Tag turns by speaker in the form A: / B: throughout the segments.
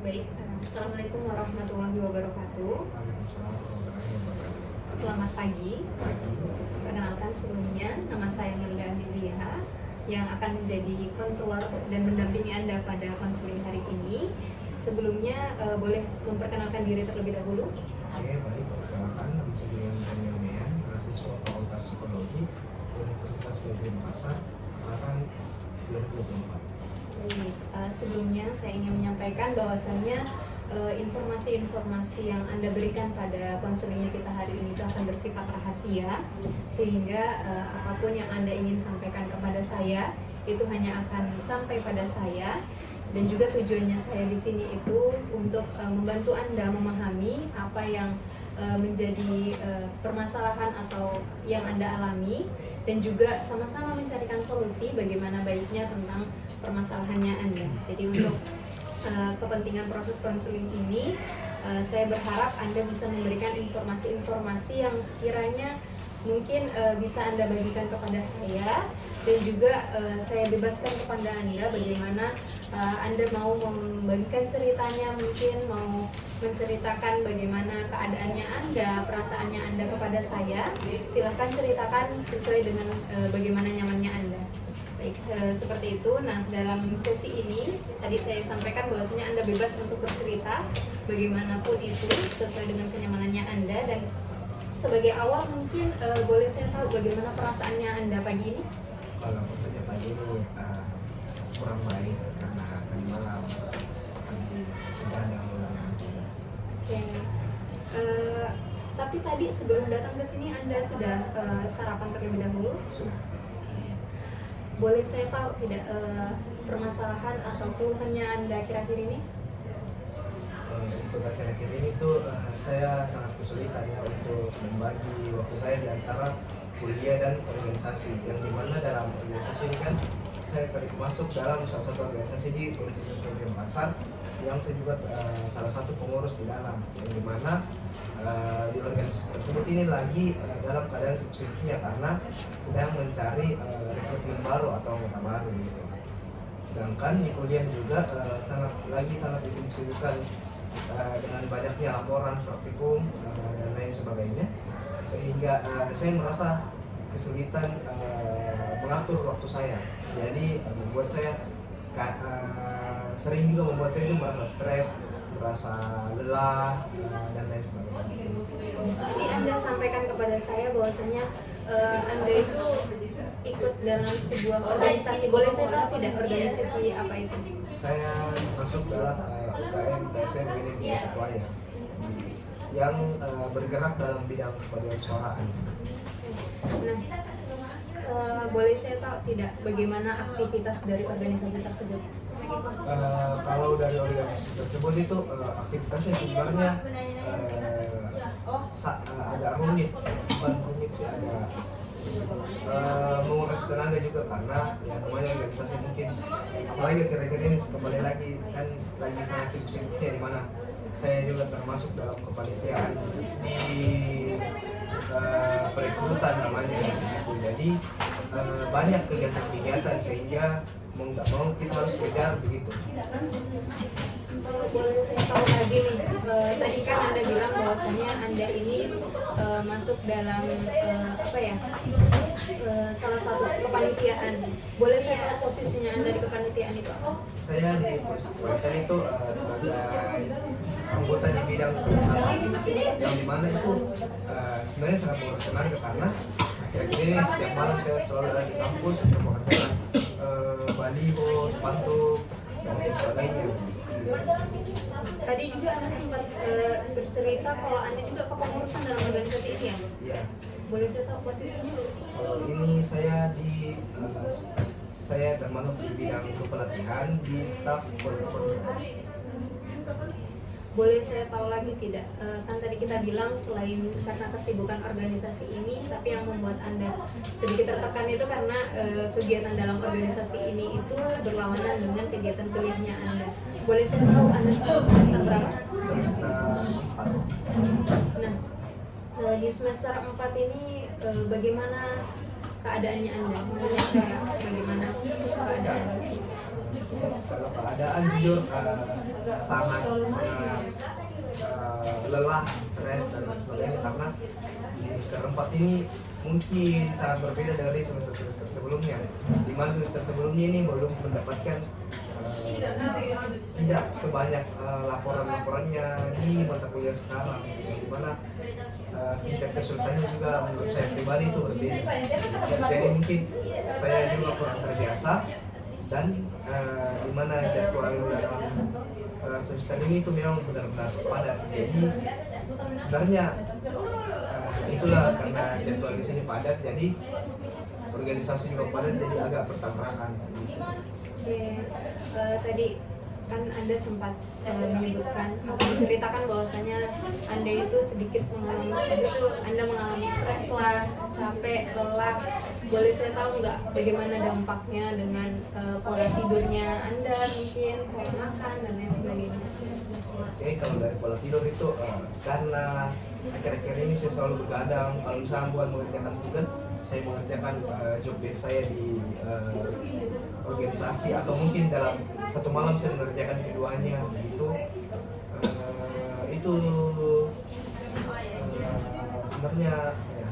A: Baik, Assalamualaikum warahmatullahi wabarakatuh. Selamat pagi. Perkenalkan sebelumnya, nama saya Melda Amelia yang akan menjadi konselor dan mendampingi Anda pada konseling hari ini. Sebelumnya, boleh memperkenalkan diri terlebih dahulu?
B: Oke, baik. Perkenalkan, nama saya Daniel, mahasiswa Fakultas Psikologi Universitas Negeri Makassar, angkatan 2024.
A: Baik, sebelumnya saya ingin menyampaikan bahwasannya informasi-informasi yang Anda berikan pada konselingnya kita hari ini itu akan bersifat rahasia, sehingga apapun yang Anda ingin sampaikan kepada saya itu hanya akan sampai pada saya. Dan juga tujuannya saya di sini itu untuk membantu Anda memahami apa yang menjadi permasalahan atau yang Anda alami, dan juga sama-sama mencarikan solusi bagaimana baiknya tentang permasalahannya Anda. Jadi untuk kepentingan proses konseling ini, saya berharap Anda bisa memberikan informasi-informasi yang sekiranya mungkin bisa Anda bagikan kepada saya, dan juga saya bebaskan kepada Anda bagaimana Anda mau membagikan ceritanya, mungkin mau menceritakan bagaimana keadaannya Anda, perasaannya Anda kepada saya. Silahkan ceritakan sesuai dengan bagaimana nyamannya Anda. Baik, seperti itu. Nah, dalam sesi ini tadi saya sampaikan bahwasanya Anda bebas untuk bercerita bagaimanapun itu sesuai dengan kenyamanannya Anda. Dan sebagai awal mungkin boleh saya tahu bagaimana perasaannya Anda pagi ini?
B: Kalau maksudnya pagi ini kurang baik karena tadi malam habis begadang mulai tugas.
A: Oke. Tapi tadi sebelum datang ke sini Anda sudah sarapan terlebih dahulu?
B: Sudah.
A: Boleh saya tahu tidak permasalahan atau keluhannya Anda akhir-akhir ini?
B: Untuk akhir-akhir ini tuh saya sangat kesulitan ya untuk membagi waktu saya di antara kuliah dan organisasi, yang dimana dalam organisasi ini kan saya masuk dalam salah satu organisasi di Universitas Negeri Makassar, yang saya juga salah satu pengurus di dalam, yang dimana di organisasi tersebut ini lagi dalam keadaan sibuk-sibuknya karena sedang mencari rekrutmen baru atau anggota baru gitu. Sedangkan di kuliah juga sangat disibuk-sibukkan dengan banyaknya laporan, praktikum dan lain sebagainya, sehingga saya merasa kesulitan mengatur waktu saya. Jadi membuat saya sering juga membuat saya itu merasa stres, merasa lelah dan lain sebagainya.
A: Tadi Anda sampaikan kepada saya bahwasanya Anda itu ikut dalam sebuah organisasi. Boleh saya tahu tidak organisasi apa itu?
B: Saya masuk dalam UKM TSM ini di Setuaya, yang bergerak dalam bidang paduan suaraan.
A: Nah, boleh saya tahu tidak bagaimana aktivitas dari organisasi tersebut?
B: Kalau dari organisasi tersebut itu aktivitasnya sebenarnya agak rumit, bukan rumit sih, agak menguras tenaga juga, karena yang namanya organisasi mungkin apalagi akhir-akhir ini kembali lagi kan lagi sangat sibuk-sibuknya, di mana saya juga termasuk dalam kepanitiaan di perekrutan namanya gitu. Jadi banyak kegiatan-kegiatan sehingga mau nggak mau kita harus kejar begitu.
A: Kalau boleh saya tahu lagi nih, tadi kan Anda bilang bahwasanya Anda ini masuk dalam salah satu kepanitiaan. Boleh saya tahu posisinya Anda di kepanitiaan itu apa?
B: Saya di kepanitiaan itu sebagai anggota di bidang kepanitiaan, yang dimana itu sebenarnya sangat menguras tenaga, karena akhir-akhir ini setiap malam saya selalu ada di kampus untuk mengerjakan baliho, spanduk dan lain sebagainya.
A: Tadi juga Anda sempat bercerita kalau Anda juga kepengurusan dalam organisasi ini ya?
B: Iya.
A: Boleh saya tahu posisinya?
B: Kalau ini saya termasuk di bidang kepelatihan di staf koordinator.
A: Boleh saya tahu lagi tidak? Kan tadi kita bilang selain karena kesibukan organisasi ini, tapi yang membuat Anda sedikit tertekan itu karena kegiatan dalam organisasi ini itu berlawanan dengan kegiatan kuliahnya Anda. Boleh saya tahu Anda semester berapa?
B: Semester 4.
A: Nah, di semester 4 ini bagaimana keadaannya Anda? Maksudnya bagaimana keadaan?
B: Kalau keadaan jujur sangat lelah, stres dan lain sebagainya, karena di semester 4 ini mungkin sangat berbeda dari semester-semester sebelumnya, di mana semester sebelumnya ini belum mendapatkan tidak sebanyak laporan-laporannya di mata kuliah sekarang, di mana tingkat kesulitannya juga menurut saya pribadi itu berbeda. Jadi mungkin saya juga kurang terbiasa, dan di mana jadwal dalam semester ini itu memang benar-benar padat. Jadi sebenarnya itulah karena jadwal di sini padat, jadi organisasi juga padat, jadi agak bertabrakan.
A: Oke, tadi kan Anda sempat menyebutkan atau menceritakan bahwasanya Anda itu sedikit mengalami stres lah, capek, lelah. Boleh saya tahu nggak bagaimana dampaknya dengan pola tidurnya Anda, mungkin pola makan dan lain sebagainya?
B: Oke, kalau dari pola tidur itu karena akhir-akhir ini saya selalu begadang. Kalau misalnya buat mengerjakan tugas, saya mengerjakan job desk saya di organisasi, atau mungkin dalam satu malam saya mengerjakan keduanya gitu. Itu sebenarnya ya,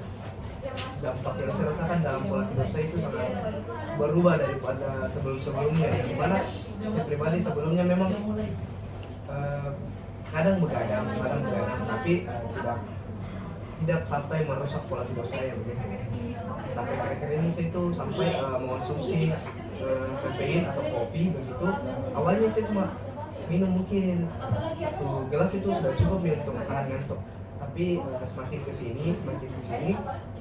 B: dampak yang saya rasakan dalam pola tidur saya itu sangat berubah daripada sebelum-sebelumnya, dimana saya pribadi sebelumnya memang kadang begadang, tapi tidak sampai merusak pola tidur saya begitu. Tapi akhir-akhir ini saya itu sampai mengonsumsi kafein atau kopi begitu. Awalnya saya cuma minum mungkin 1 gelas itu sudah cukup ya untuk menahan ngantuk. Tapi semakin kesini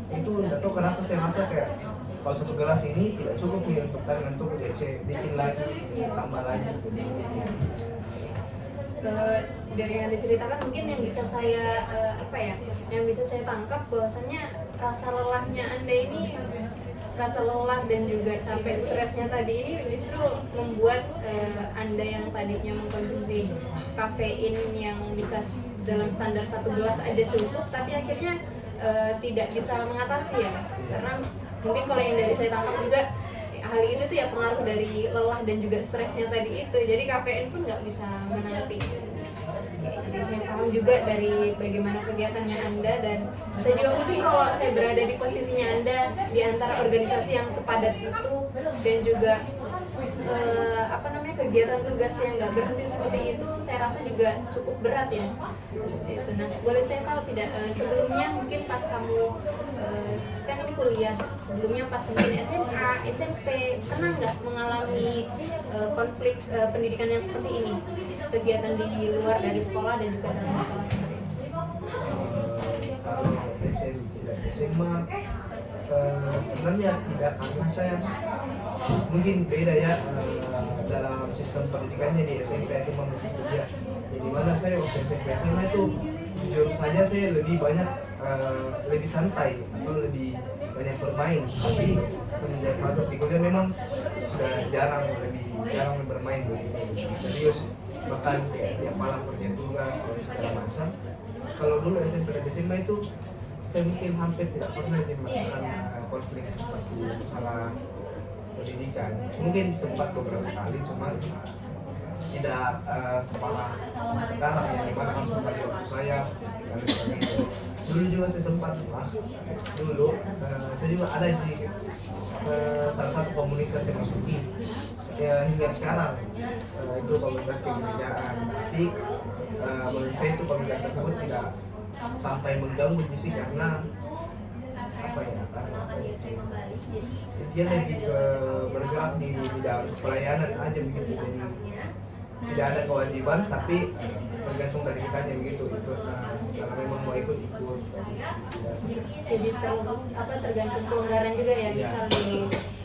B: itu nggak tahu kenapa saya rasa kayak kalau 1 gelas ini tidak cukup ya untuk tahan ngantuk, jadi saya bikin lagi, tambah lagi.
A: Dari yang Anda ceritakan mungkin yang bisa saya yang bisa saya tangkap bahwasannya rasa lelahnya Anda ini, rasa lelah dan juga capek stresnya tadi ini justru membuat Anda yang tadinya mengkonsumsi kafein yang bisa dalam standar 1 gelas aja cukup, tapi akhirnya tidak bisa mengatasi ya, karena mungkin kalau yang dari saya tangkap juga hal itu tuh ya pengaruh dari lelah dan juga stresnya tadi itu, jadi kafein pun nggak bisa menanggapi. Jadi saya paham juga dari bagaimana kegiatannya Anda, dan saya juga mungkin kalau saya berada di posisinya Anda di antara organisasi yang sepadat itu dan juga kegiatan tugas yang nggak berhenti seperti itu, saya rasa juga cukup berat ya. Itu. Nah, boleh saya tahu tidak sebelumnya mungkin pas kamu kan ini kuliah, sebelumnya pas mungkin SMA, SMP, pernah nggak mengalami konflik pendidikan yang seperti ini? Kegiatan di luar dari sekolah dan juga dalam sekolah sendiri.
B: Kalau SMA sebenarnya tidak, karena saya mungkin beda ya dalam sistem pendidikannya di SMP, SMA maupun kuliah. Di mana saya waktu SMP, SMA itu jujur saja saya lebih banyak lebih santai atau lebih banyak bermain. Tapi semenjak masuk di kuliah memang sudah lebih jarang bermain begitu serius. Bahkan kayak malah kerja tugas atau segala macam. Kalau dulu SMP dan SMA itu saya mungkin hampir tidak pernah sih merasakan konflik seperti masalah pendidikan. Mungkin sempat beberapa kali, cuman tidak separah sekarang ya, dimana harus membagi waktu saya dan sebagainya. Dulu juga saya sempat masuk, saya juga ada di salah satu komunitas yang masuki hingga sekarang, itu komunitas kegerejaan. Tapi menurut saya itu komunitas tersebut tidak sampai mengganggu sih, karena dia lebih ke bergerak di bidang pelayanan aja begitu. Jadi tidak ada kewajiban, tapi tergantung dari kitanya begitu. Itu kalau memang mau ikut.
A: Jadi tergantung pelonggaran juga ya, misal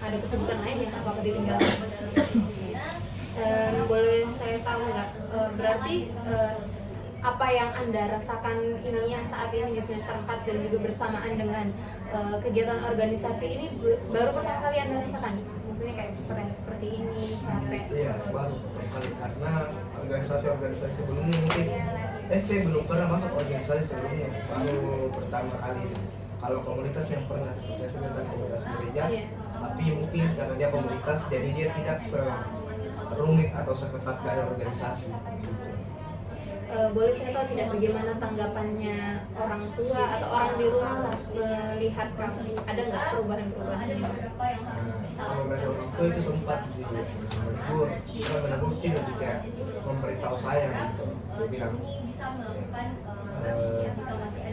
A: ada kesibukan lain yang apa-apa ditinggalkan. Boleh saya tahu nggak, berarti apa yang Anda rasakan ini yang saat ini di semester 4 dan juga bersamaan dengan kegiatan organisasi ini baru pertama kali Anda rasakan? Maksudnya kayak stres seperti ini, capek?
B: Iya, baru pertama kali, karena organisasi sebelumnya mungkin saya belum pernah masuk organisasi sebelumnya, baru pertama kali. Kalau komunitas yang pernah seperti tentang komunitas gereja, tapi mungkin karena dia komunitas jadi dia tidak serumit atau seketat dari organisasi gitu.
A: Boleh saya tahu tidak bagaimana tanggapannya orang tua atau orang di rumah lah melihat kamu, ada nggak perubahan-perubahannya?
B: Kalau dari orang tua itu sempat sih menegur, bukan menegur sih, lebih kayak memberitahu saya gitu. Dia bilang,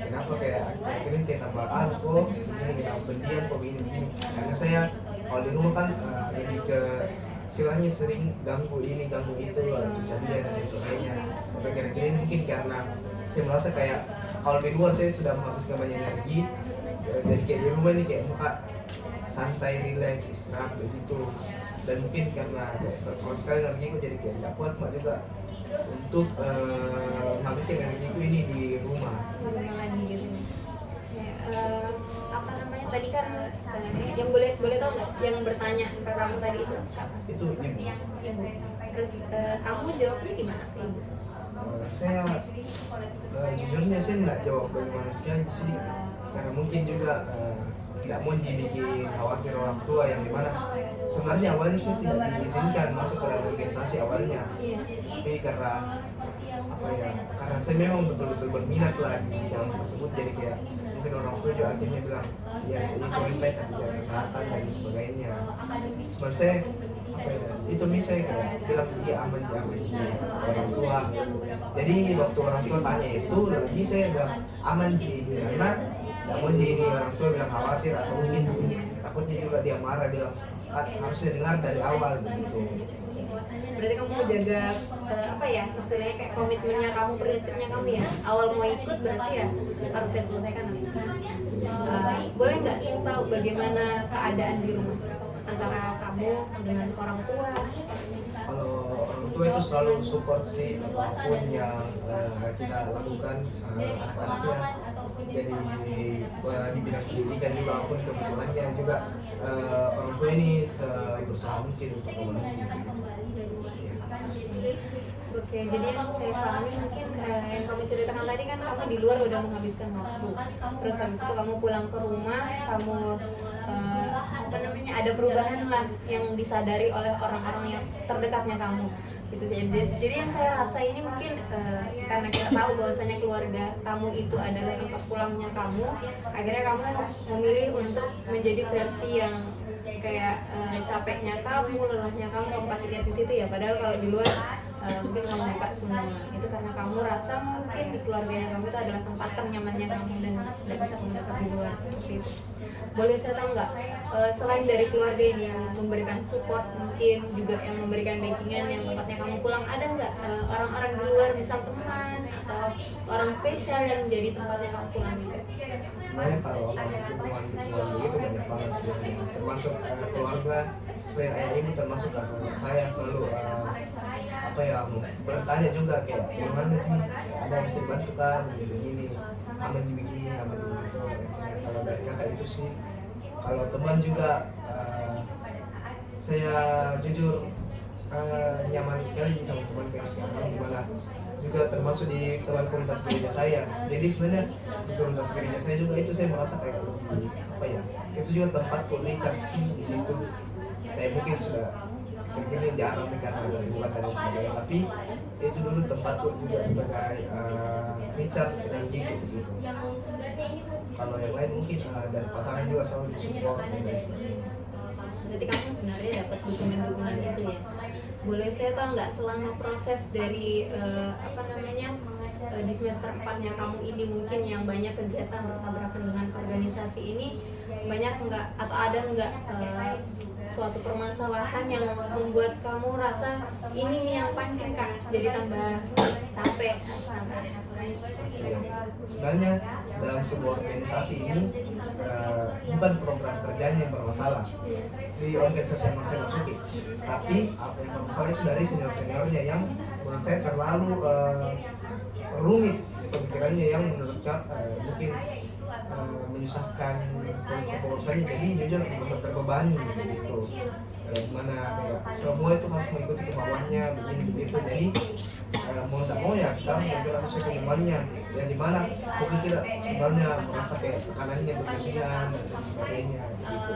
B: kenapa kayak akhir-akhir ini kayak tambah kok ini kita pendiam kok ini. Karena saya kalau di rumah kan lebih ke istilahnya sering ganggu ini ganggu itu, kejadian dan sebagainya. Sampai kira-kira ini mungkin karena saya merasa kayak kalau di luar saya sudah menghabiskan banyak energi, dari kayak di rumah ini kayak muka santai, relax, istirahat begitu. Dan mungkin karena kalau sekali energiku jadi kayak tidak kuat mak juga untuk menghabiskan energiku ini di rumah.
A: Lagi gitu. Apa namanya tadi kan yang boleh tahu nggak yang bertanya ke kamu tadi itu siapa?
B: Itu ibu.
A: Ibu. Terus kamu jawabnya gimana ke ibu?
B: Saya jujurnya saya nggak jawab bagaimana sekali sih, karena mungkin juga tidak mau dibikin khawatir orang tua, yang dimana sebenarnya awalnya saya tidak diizinkan masuk ke dalam organisasi awalnya.
A: Iya.
B: Tapi karena apa ya, karena saya memang betul-betul berminat lah di bidang tersebut, jadi kayak mungkin orang tua juga akhirnya bilang ya ini poin baik ketika kesehatan dan sebagainya. Cuman saya apa ya, itu misalnya kayak bilang iya aman di orang tua. Jadi waktu orang tua tanya itu lagi saya bilang aman sih, karena tidak mau ini orang tua bilang khawatir atau mungkin takutnya juga dia marah, bilang harusnya dengar dari awal gitu.
A: Berarti kamu jaga apa ya istilahnya kayak komitmennya kamu, prinsipnya kamu ya. Awal mau ikut berarti ya harus saya selesaikan nanti. Boleh nggak sih tahu bagaimana keadaan di rumah antara kamu dengan orang tua?
B: Kalau orang tua itu selalu support sih apapun yang kita lakukan, anak-anaknya jadi di bidang pendidikan juga apapun kebutuhannya juga, orang tua ini berusaha mungkin untuk memenuhi.
A: Oke, jadi yang saya pahami mungkin yang kamu ceritakan tadi kan kamu di luar udah menghabiskan waktu, terus habis itu kamu pulang ke rumah, kamu apa namanya ada perubahan lah yang disadari oleh orang-orang yang terdekatnya kamu gitu sih. Jadi yang saya rasa ini mungkin karena kita tahu bahwasanya keluarga kamu itu adalah tempat pulangnya kamu, akhirnya kamu memilih untuk menjadi versi yang kayak capeknya kamu, lelahnya kamu kasih lihat di situ ya. Padahal kalau di luar mungkin kamu buka semua itu karena kamu rasa mungkin di keluarganya kamu itu adalah tempat ternyamannya kamu dan tidak bisa kamu dapat di luar seperti itu. Boleh saya tahu nggak selain dari keluarga ini yang memberikan support, mungkin juga yang memberikan backingan yang tempatnya kamu pulang, ada nggak orang-orang di luar misal teman atau orang spesial yang menjadi tempatnya kamu pulang juga?
B: Sebenarnya kalau hubungan begitu banyak banget sebenarnya, termasuk keluarga selain ayah ibu, termasuk kakak saya selalu apa ya bertanya juga kayak gimana sih, ada yang bisa dibantu kan begini aman begini aman begitu. Kalau dari kakak itu sih. Kalau teman juga saya jujur nyaman sekali sama teman kayak sekarang, dimana juga termasuk di teman komunitas gereja saya. Jadi sebenarnya di komunitas gereja saya juga itu saya merasa kayak lebih apa ya, itu juga tempat komunikasi di situ. Kayak mungkin sudah kini jarang karena kesibukan dan sebagainya, tapi itu dulu tempatku juga sebagai recharge energi gitu. Kalau yang lain mungkin dan pasangan juga selalu disupport dan lain sebagainya.
A: Berarti kamu sebenarnya dapat dukungan-dukungan itu ya. Boleh saya tahu nggak selama proses dari apa namanya di semester 4-nya kamu ini mungkin yang banyak kegiatan bertabrakan dengan organisasi ini, banyak nggak atau ada nggak suatu permasalahan yang membuat kamu rasa ini nih yang pancing kak jadi tambah capek?
B: Sebenarnya dalam sebuah organisasi ini bukan program kerjanya yang bermasalah di organisasi yang saya masuki, tapi apa yang bermasalah itu dari senior-seniornya yang menurut saya terlalu rumit pemikirannya, yang menurut saya mungkin menyusahkan kepengurusannya, jadi jujur merasa terbebani gitu. Gimana kayak semua itu harus mengikuti kemauannya begini begitu, jadi mau tak mau ya kita harus sesuai kemauannya, yang dimana mungkin tidak sebenarnya merasa kayak tekanannya berlebihan dan sebagainya gitu.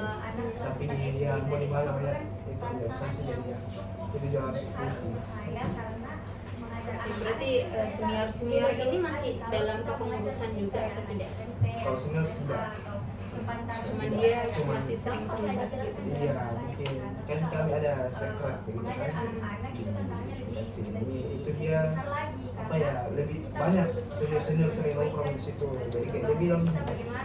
B: Tapi ya mau dimana ya itu organisasi jadinya. itu juga harus diikuti.
A: Ya, berarti senior ini masih dalam kepengurusan juga atau tidak?
B: Kalau senior tidak.
A: Cuman dia masih sering terlibat gitu.
B: Iya, mungkin kan kami ada sekret begitu kan di sini itu dia apa ya lebih banyak senior sering nongkrong di situ. Jadi kayak dia bilang,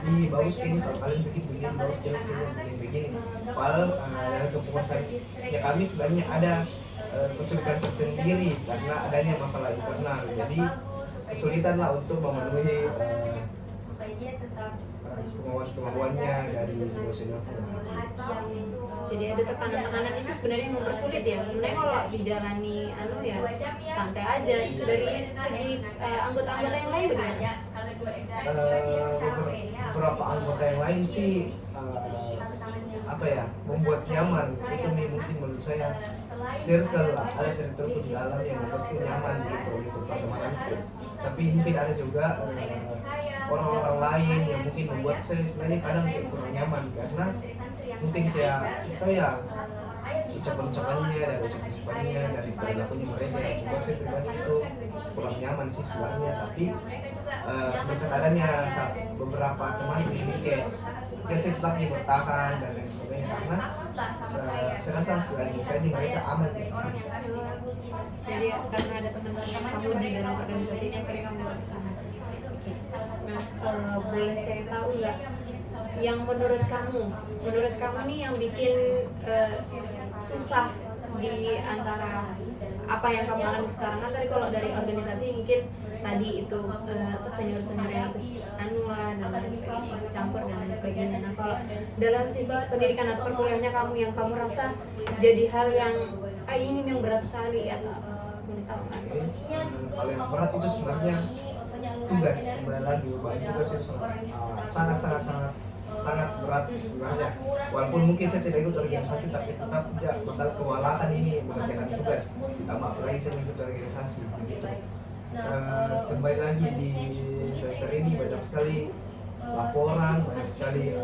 B: "Ih, bagus ini kalau kalian bikin begini, bagus kalian bikin begini." Padahal dalam kepuasan ya kami sebenarnya ada kesulitan tersendiri karena adanya masalah internal. Jadi kesulitan lah untuk memenuhi kemampuannya dari senior-senior.
A: Jadi ada tekanan-tekanan itu sebenarnya mempersulit ya. Sebenarnya kalau dijalani ya santai aja. Dari segi anggota-anggota yang lain bagaimana?
B: Beberapa anggota yang lain sih apa ya membuat nyaman. Itu mungkin menurut saya circle lah, ada circle di dalam yang membuat nyaman gitu pertemanan itu. Tapi mungkin ada juga orang-orang lain yang mungkin membuat saya sebenarnya kadang kayak kurang nyaman karena mungkin kayak itu ya ucapan-ucapannya dari ucapan-ucapannya dari perilakunya mereka yang membuat saya pribadi itu kurang nyaman sih sebenarnya. Tapi berkat adanya beberapa teman ini kayak saya tetap bertahan dan lain sebagainya karena saya rasa selagi saya di mereka aman ya.
A: Jadi karena ada teman-teman kamu di dalam organisasi ini akhirnya kamu bisa bertahan. Nah, boleh saya tahu nggak yang menurut kamu nih yang bikin susah di antara apa yang kamu alami sekarang? Kan tadi kalau dari organisasi mungkin tadi itu senior-senior yang ikut lah dan lain sebagainya, ikut campur dan lain sebagainya. Nah, kalau dalam sisi pendidikan atau perkuliahannya kamu yang kamu rasa jadi hal yang ini yang berat sekali atau boleh tahu nggak?
B: Kalau yang berat itu sebenarnya tugas, kembali lagi tugas itu sangat berat sebenarnya. Walaupun mungkin saya tidak ikut organisasi tapi tetap bakal kewalahan ini mengerjakan tugas, ditambah apalagi saya ikut organisasi begitu. Kembali lagi di semester ini banyak sekali laporan, banyak sekali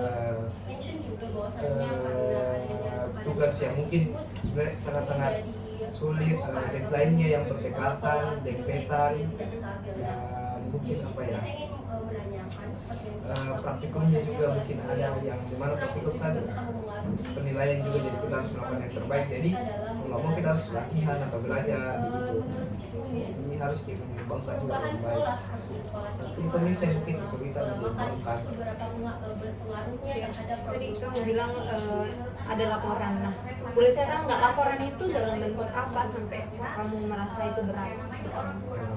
B: tugas yang mungkin sebenarnya sangat-sangat sulit, deadline-nya yang berdekatan, dempetan, dan mungkin apa ya, praktikumnya juga mungkin ada yang dimana praktikum kan penilaian juga, jadi kita harus melakukan yang terbaik. Jadi kalau mau kita harus latihan atau belajar begitu, jadi harus dikembangkan juga lebih baik. Tapi itu nih saya mungkin kesulitan dikembangkan.
A: Tadi kamu bilang ada laporan. Nah, boleh saya tahu nggak laporan itu dalam bentuk apa sampai kamu merasa itu berat?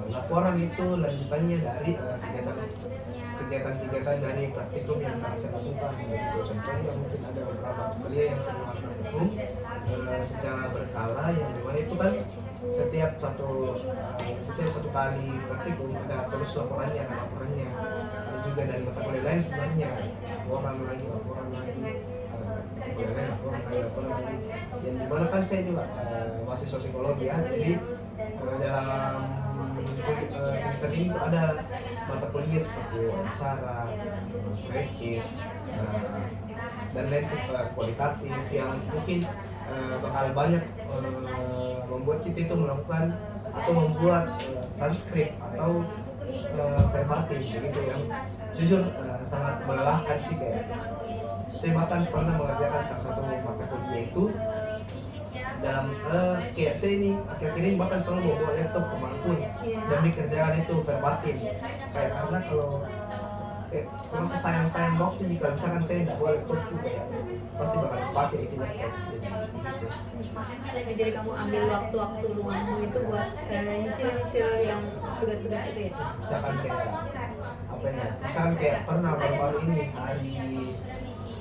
B: Laporan itu lanjutannya dari kegiatan-kegiatan dari praktikum yang telah saya lakukan. Contohnya mungkin ada beberapa kuliah yang saya lakukan praktikum secara berkala, yang dimana itu kan setiap satu kali praktikum ada terus laporannya. Ada juga dari mata kuliah lain sebenarnya laporan lagi yang dimana kan saya juga mahasiswa psikologi ya, jadi dalam semester ini itu ada mata kuliah seperti wawancara, kreatif, dan lain kualitatif yang mungkin bakal banyak membuat kita itu melakukan atau membuat transkrip atau verbatim begitu, yang jujur sangat melelahkan sih. Kayak saya bahkan pernah mengerjakan salah satu mata kuliah itu dalam kayak saya ini akhir-akhir ini bahkan selalu bawa laptop kemanapun dan dikerjakan itu verbatim, kayak karena kalau sayang waktu jika misalkan saya tidak bawa laptop itu kayak pasti bakal pakai itu laptop.
A: Jadi kamu ambil waktu-waktu luangmu itu buat nyicil yang tugas-tugas itu ya?
B: Misalkan kayak pernah baru-baru ini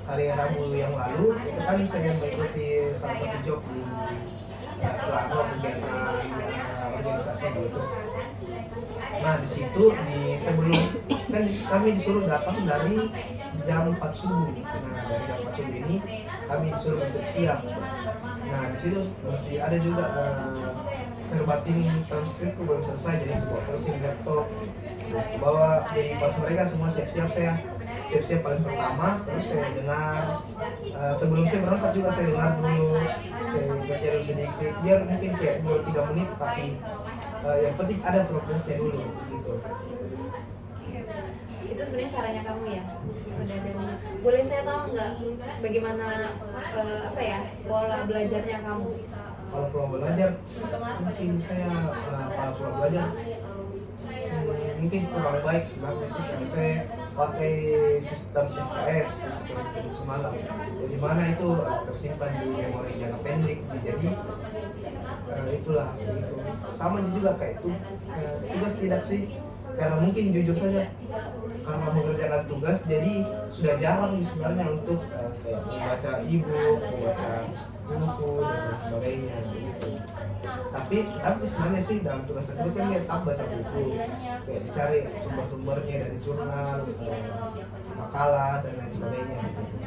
B: hari Rabu yang lalu itu kan saya mengikuti salah satu job di kegiatan organisasi gitu. Nah di situ sebelum kan kami disuruh datang dari jam 4 subuh. Nah dari jam 4 subuh ini kami disuruh bersiap. Nah di situ masih ada juga verbatim transkripku belum selesai, jadi bawa terusin laptop bawa. Jadi pas mereka semua siap-siap, saya siap-siap paling pertama, terus saya dengar sebelum saya berangkat juga saya dengar dulu, saya baca dulu sedikit biar mungkin kayak 2-3 menit, tapi yang penting ada progresnya dulu gitu.
A: Itu sebenarnya caranya kamu ya. Udah dari boleh saya tahu nggak bagaimana apa ya pola belajarnya kamu?
B: Kalau pola belajar mungkin saya kalau pola belajar mungkin kurang baik sebenarnya sih, karena saya pakai sistem SKS, sistem hidup semalam, di mana itu tersimpan di memori jangka pendek. Jadi itulah gitu. Sama juga kayak itu tugas tidak sih, karena mungkin jujur saja karena mengerjakan tugas jadi sudah jarang sebenarnya untuk kayak membaca e-book, membaca buku dan lain sebagainya gitu. Tapi sebenarnya sih dalam tugas tersebut kan dia tetap baca buku, kayak dicari sumber-sumbernya dari jurnal, makalah dan lain sebagainya gitu.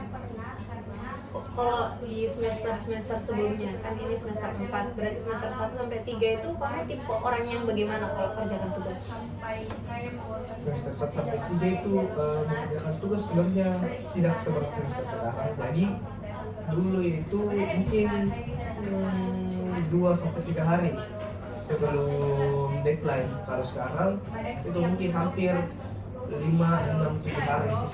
A: Kalau di semester sebelumnya kan ini semester 4, berarti semester 1 sampai 3 itu kamu tipe orang yang bagaimana kalau kerjakan tugas?
B: Semester 1 sampai 3 itu mengerjakan tugas sebenarnya tidak seperti semester sekarang. Jadi dulu itu mungkin 2 sampai 3 hari sebelum deadline. Kalau sekarang itu mungkin hampir 5, 6, 7 hari sih.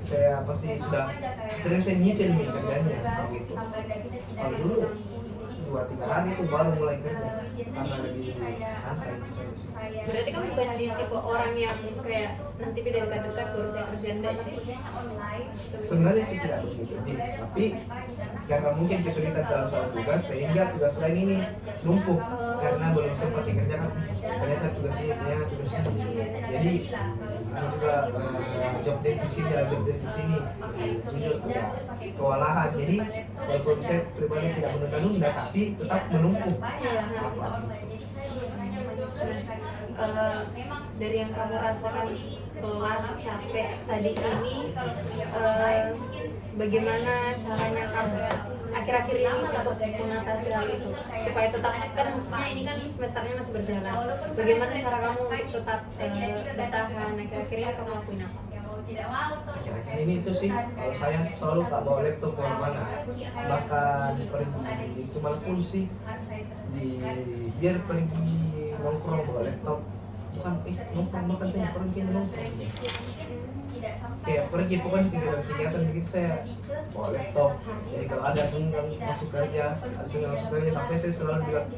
B: Saya pasti sudah sering saya nyicil nih kerjanya gitu. Kalau dulu 2-3 hari itu baru mulai kerja karena lebih santai bisa sih.
A: Berarti kamu bukan di tipe orang yang kayak nanti dari dekat-dekat baru saya kerjain deh.
B: Sebenarnya sih tidak begitu, tapi karena mungkin kesulitan dalam satu tugas sehingga tugas lain ini numpuk karena belum sempat dikerjakan. Ternyata tugas ini, jadi ini juga job desk di sini, job desk di sini, jujur kewalahan. Jadi walaupun saya pribadi tidak menunda-nunda, tapi tetap menumpuk.
A: Dari yang kamu rasakan lelah, capek tadi ini, bagaimana caranya kamu akhir-akhir ini untuk mengatasi hal itu supaya tetap, kan maksudnya ini kan semesternya masih berjalan, bagaimana cara kamu untuk tetap bertahan? Akhir-akhir ini kamu lakuin apa?
B: Akhir-akhir ini itu sih, kalau saya selalu tak bawa laptop kemana-mana, bahkan pergi kemanapun sih, biar pergi nongkrong bawa laptop, bukan nongkrong, bahkan saya pergi nongkrong, kayak pergi pokoknya kegiatan begitu saya bawa laptop. Jadi kalau ada senggang masuk kerja, sampai saya selalu bilang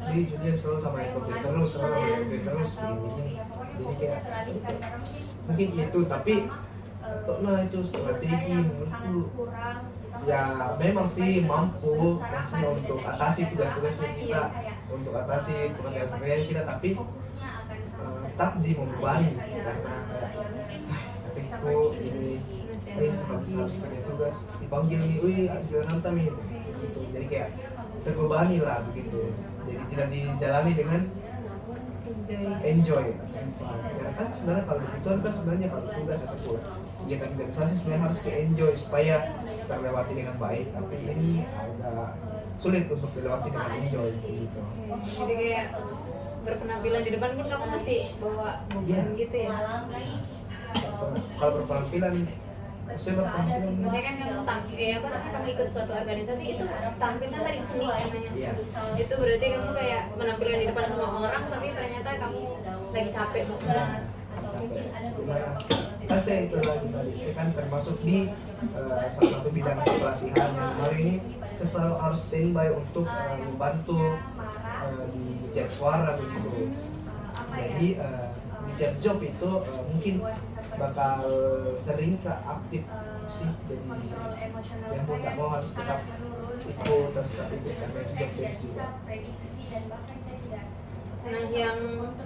B: di Julian selalu sama laptop terus, begini. Jadi kayak mungkin itu, tapi nah itu strategi menurutku ya memang sih mampu maksudnya untuk atasi tugas-tugasnya kita, untuk atasi pekerjaan kita, tapi tetap membebani karena capekku ini harus kerja tugas, dipanggil nih, wih jalan nanti gitu. Jadi kayak terbebani lah begitu, jadi tidak dijalani dengan enjoy. Ya kan sebenarnya kalau begitu kan sebenarnya kalau tugas ataupun kegiatan organisasi sebenarnya harus ke enjoy supaya terlewati dengan baik, tapi ini agak sulit untuk dilewati dengan enjoy gitu.
A: Jadi kayak berpenampilan di depan pun kamu masih bawa beban gitu ya?
B: Kalau berpenampilan
A: Maksudnya kan kamu kamu ikut suatu organisasi itu tampil kan tadi seni namanya. Itu berarti kamu kayak penampilan di depan semua orang, tapi ternyata kamu lagi capek banget.
B: Kan saya itu lagi saya kan termasuk di salah satu bidang pelatihan yang kemarin ini saya selalu harus standby untuk membantu di tiap suara begitu. Jadi di tiap job itu mungkin bakal sering aktif sih, jadi yang mau nggak mau harus tetap ikut, karena itu job desk juga.
A: Nah, yang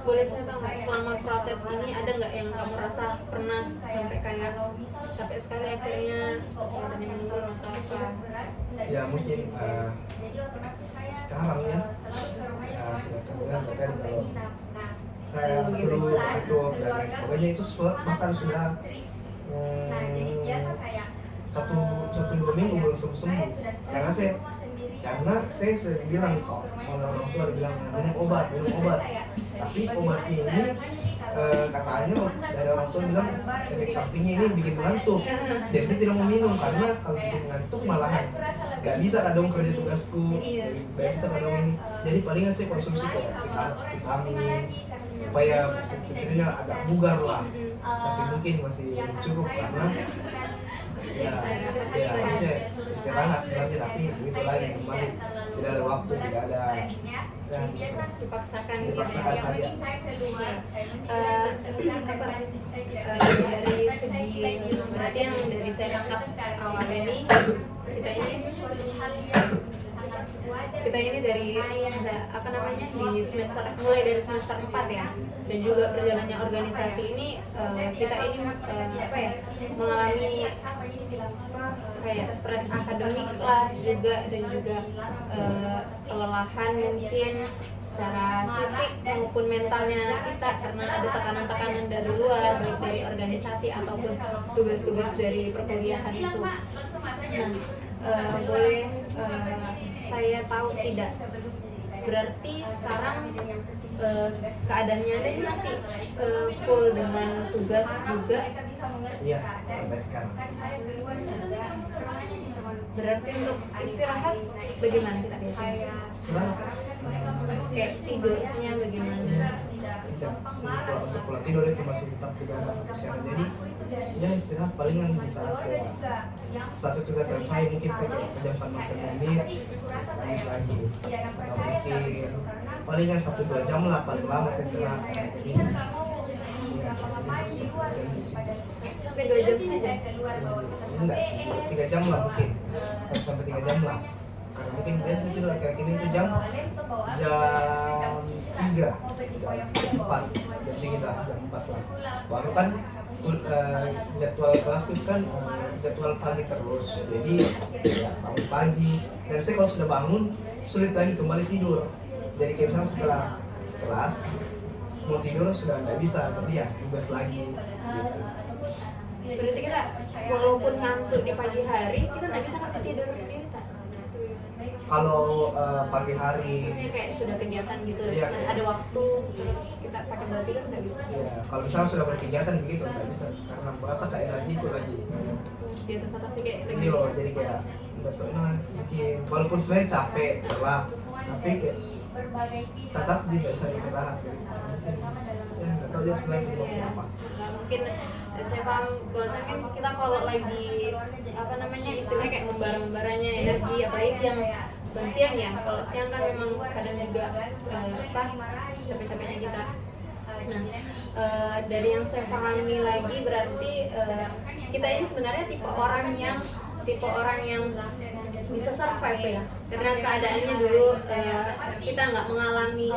A: boleh saya tahu nggak selama proses ini ada nggak yang kamu rasa pernah sampai kayak capek sekali akhirnya kesehatannya menurun atau apa?
B: Ya mungkin sekarang ya sudah kemudian bahkan kalau flu itu dan lain sebagainya itu bahkan sudah 1-2 minggu belum sembuh. Karena saya sudah bilang kok, orang tua bilang minum obat, Tapi obat ini katanya dari orang tua bilang efek sampingnya ini bikin mengantuk. Jadi saya tidak mau minum karena kalau bikin mengantuk malahan nggak bisa kadang kerja tugasku, nggak bisa kadang ini. Jadi palingan saya konsumsi kayak vitamin supaya setidaknya agak bugar lah. Tapi mungkin masih belum cukup karena ya harusnya istirahat sebenarnya, tapi begitu lagi kembali tidak ada waktu, tidak ada
A: dipaksakan
B: saja.
A: Dari segi berarti yang dari saya tangkap awal ini kita ini dari apa namanya di semester mulai dari semester 4 ya, dan juga berjalannya organisasi ini kita ini apa ya, mengalami kayak stres akademik lah juga, dan juga kelelahan mungkin secara fisik maupun mentalnya kita karena ada tekanan-tekanan dari luar, baik dari organisasi ataupun tugas-tugas dari perkuliahan itu. Nah, boleh saya tahu tidak, berarti sekarang keadaannya Anda ini masih full dengan tugas juga?
B: Iya, sampai sekarang.
A: Berarti untuk istirahat bagaimana kita biasanya?
B: Istirahat
A: Kayak tidurnya bagaimana?
B: tidak sih, kalau untuk pola tidur itu masih tetap dijaga sampai sekarang. Jadi ya istirahat palingan di saat kayak satu tugas selesai mungkin saya kayak pejamkan 15 menit lanjut lagi, atau mungkin palingan 1-2 jam lah paling lama saya istirahat kayak ini.
A: Sampai 2 jam saja?
B: Enggak sih, 3 jam lah mungkin, harus sampai 3 jam lah. Karena mungkin biasa tidur kayak gini itu jam 3, jam 4 lah. Baru kan jadwal kelas itu kan jadwal pagi terus, jadi ya bangun pagi. Dan saya kalau sudah bangun sulit lagi kembali tidur. Jadi kayak misalnya setelah kelas mau tidur sudah nggak bisa, jadi ya tugas lagi gitu.
A: Berarti kita walaupun ngantuk di pagi hari kita nggak bisa kasih tidur dini tak?
B: Kalau pagi hari,
A: Maksudnya kayak sudah kegiatan gitu,
B: Iya.
A: ada waktu terus kita pakai buat tidur nggak bisa?
B: ya kalau misalnya sudah berkegiatan begitu nggak bisa karena merasa kayak energiku lagi.
A: Di atas atasnya kayak lagi.
B: Iya, jadi kayak nggak tahu nah mungkin walaupun sebenarnya capek lelah, tapi kayak tetap sih nggak bisa istirahat. Ya nggak tahu dia sebenarnya
A: Iya.
B: kenapa.
A: Nggak mungkin saya paham bahwa kan kita kalau lagi apa namanya istilahnya kayak membara-membaranya energi, apalagi siang ya. Kalau siang kan memang kadang juga capek-capeknya kita. Nah, dari yang saya pahami lagi berarti kita ini sebenarnya tipe orang yang bisa survive ya, karena keadaannya dulu kita nggak mengalami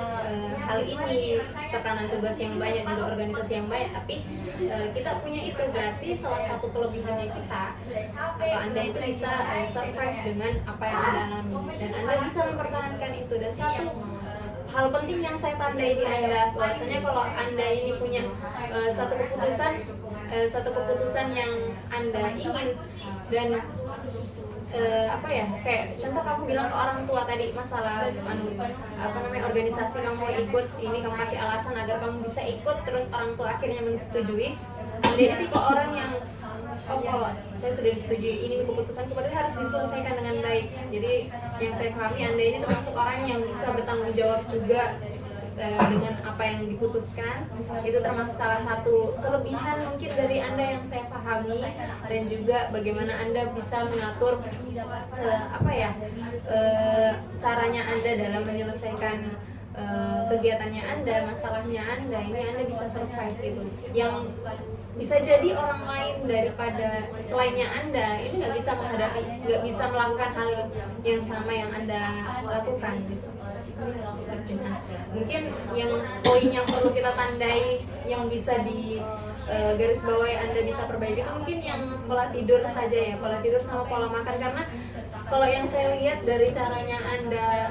A: hal ini, tekanan tugas yang banyak, juga organisasi yang banyak, tapi kita punya itu, berarti salah satu kelebihannya kita atau Anda itu bisa survive dengan apa yang Anda alami, dan Anda bisa mempertahankan itu. Dan satu hal penting yang saya tandai di Anda, bahwasanya kalau Anda ini punya satu keputusan yang Anda ingin, dan apa ya, kayak contoh kamu bilang ke orang tua tadi masalah organisasi kamu mau ikut ini, kamu kasih alasan agar kamu bisa ikut, terus orang tua akhirnya menyetujui. Anda ini tipe orang yang kalau saya sudah disetujui ini keputusan, berarti harus diselesaikan dengan baik. Jadi yang saya pahami Anda ini termasuk orang yang bisa bertanggung jawab juga dengan apa yang diputuskan. Itu termasuk salah satu kelebihan mungkin dari Anda yang saya pahami, dan juga bagaimana Anda bisa mengatur caranya Anda dalam menyelesaikan kegiatannya Anda, masalahnya Anda, ini Anda bisa survive gitu. Yang bisa jadi orang lain daripada selainnya Anda ini nggak bisa melakukan hal yang sama yang Anda lakukan gitu. Nah, mungkin yang poin yang perlu kita tandai yang bisa di garis bawahi Anda bisa perbaiki itu mungkin yang pola tidur saja ya, pola tidur sama pola makan. Karena kalau yang saya lihat dari caranya Anda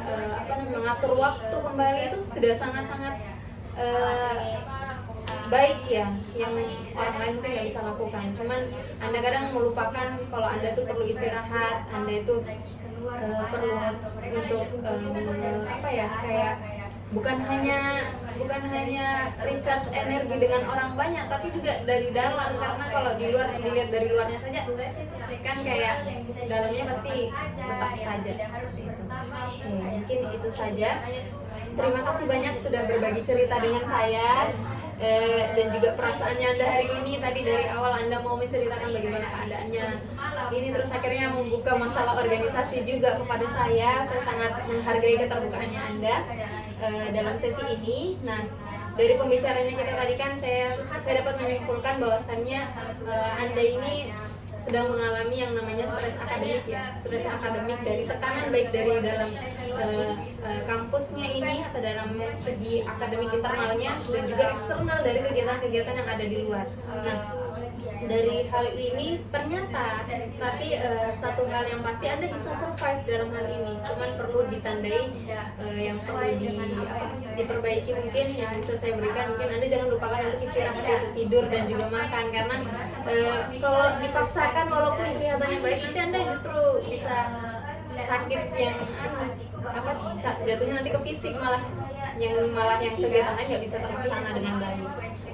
A: mengatur waktu kembali itu sudah sangat-sangat baik ya, yang orang lain mungkin nggak bisa lakukan. Cuman Anda kadang melupakan kalau Anda tuh perlu istirahat, Anda itu perlu untuk bukan hanya recharge energi dengan orang banyak, tapi juga dari dalam, karena kalau di luar dilihat dari luarnya saja kan kayak dalamnya pasti tetap saja gitu. Oke, mungkin itu saja. Terima kasih banyak sudah berbagi cerita dengan saya. Dan juga perasaannya Anda hari ini. Tadi dari awal Anda mau menceritakan bagaimana keadaannya ini, terus akhirnya membuka masalah organisasi juga kepada saya. Saya sangat menghargai keterbukaannya Anda dalam sesi ini. Nah, dari pembicaranya kita tadi kan saya dapat menyimpulkan bahwasannya Anda ini sedang mengalami yang namanya stres akademik ya, stres akademik dari tekanan baik dari dalam kampusnya ini atau dalam segi akademik internalnya dan juga eksternal dari kegiatan-kegiatan yang ada di luar. Nah, dari hal ini ternyata tapi satu hal yang pasti Anda bisa survive dalam hal ini, cuman perlu ditandai yang perlu diperbaiki mungkin yang bisa saya berikan. Mungkin Anda jangan lupakan untuk istirahat, yaitu tidur dan juga makan, karena kalau dipaksakan walaupun kelihatannya baik, nanti Anda justru bisa sakit yang jatuhnya nanti ke fisik, malah yang kegiatan nggak bisa terlaksana dengan baik.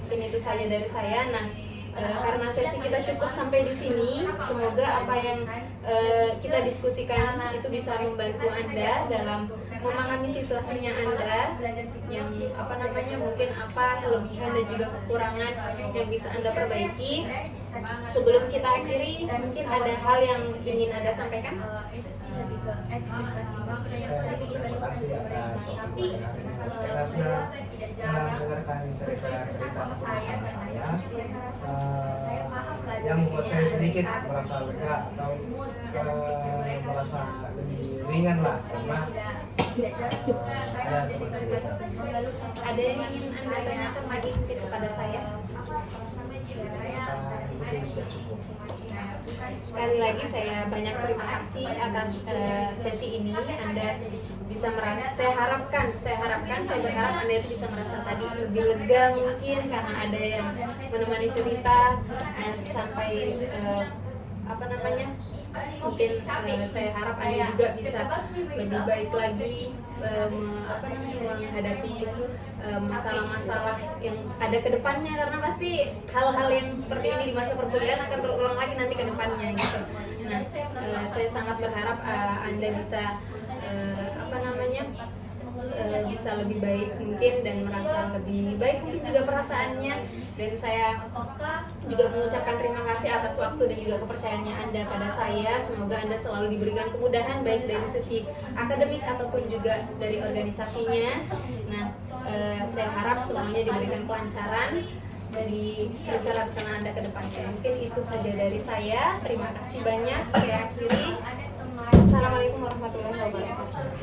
A: Mungkin itu saja dari saya. Nah, karena sesi kita cukup sampai di sini, semoga apa yang kita diskusikan itu bisa membantu Anda dalam memahami situasinya Anda, yang mungkin apa kelebihan dan juga kekurangan yang bisa Anda perbaiki. Sebelum kita akhiri, mungkin ada hal yang ingin Anda sampaikan?
B: Saya terima kasih atas waktu karena sudah mendengarkan cerita-cerita bersama saya, yang membuat saya sedikit merasa lega atau merasa lebih ringan lah, karena ada teman cerita.
A: Ada yang ingin Anda tanyakan lagi mungkin kepada saya?
B: Mungkin sudah cukup.
A: Sekali lagi saya banyak terima kasih atas sesi ini. Anda bisa saya berharap Anda itu bisa merasa tadi lebih lega mungkin karena ada yang menemani cerita, sampai mungkin saya harap Anda juga bisa lebih baik lagi menghadapi masalah-masalah yang ada ke depannya, karena pasti hal-hal yang seperti ini di masa perkuliahan akan terulang lagi nanti ke depannya gitu. Nah, saya sangat berharap Anda bisa bisa lebih baik mungkin dan merasa lebih baik mungkin juga perasaannya. Dan saya juga mengucapkan terima kasih atas waktu dan juga kepercayaannya Anda pada saya. Semoga Anda selalu diberikan kemudahan baik dari sisi akademik ataupun juga dari organisasinya. Nah, saya harap semuanya diberikan kelancaran dari rencana-rencana Anda ke depannya. Mungkin itu saja dari saya. Terima kasih banyak. Saya akhiri. Assalamualaikum warahmatullahi wabarakatuh.